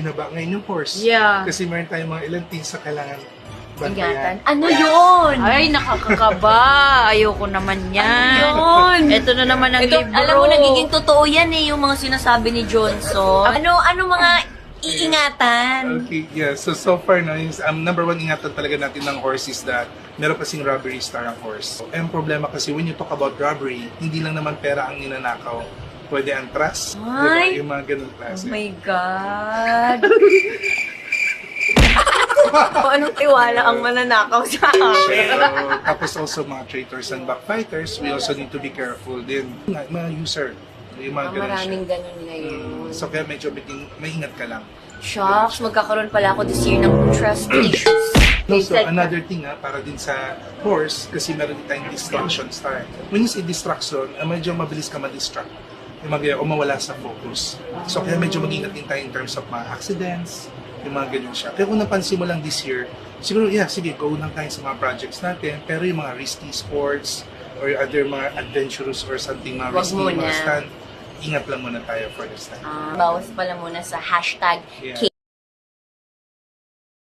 binaba ngayon yung horse. Yeah. Kasi meron tayong mga ilang things sa kailangan Ingatan. bantayan. Ano yun? Ay, nakakakaba. Ayoko naman yan. Yun. Ito na naman ang Ito, libro. alam mo, nagiging totoo yan eh, yung mga sinasabi ni Johnson. Ano mga iingatan? Okay, yeah. So far, no, yung, number one ingatan talaga natin ng horse is that meron kasing robbery star ang horse. Ang problema kasi when you talk about robbery, hindi lang naman pera ang ninanakaw. Pwede ang trust, Ay! diba? Yung mga ganun Oh klase. my God. Anong tiwala ang mananakaw sa akin? Pero, tapos also mga traitors and backfighters, we also need to be careful din. Mga user, yung mga ganun Maraming siya. ganun ngayon. So kaya medyo maingat ka lang. Shucks, magkakaroon pala ako this year ng trust issues. Also, another thing para din sa horse, kasi meron din tayong distraction star. When you say distraction, medyo mabilis ka ma-distract. Yung o mawala sa focus. So kaya medyo mag-ingat din tayo in terms of mga accidents, yung mga ganyan siya. Kaya kung napansin mo lang this year, siguro, sige, go lang tayo sa mga projects natin, pero yung mga risky sports, or other mga adventurous or something, mga Wag risky, muna. mga stand, ingat lang muna tayo for this time. Bawas pala muna sa hashtag Yeah.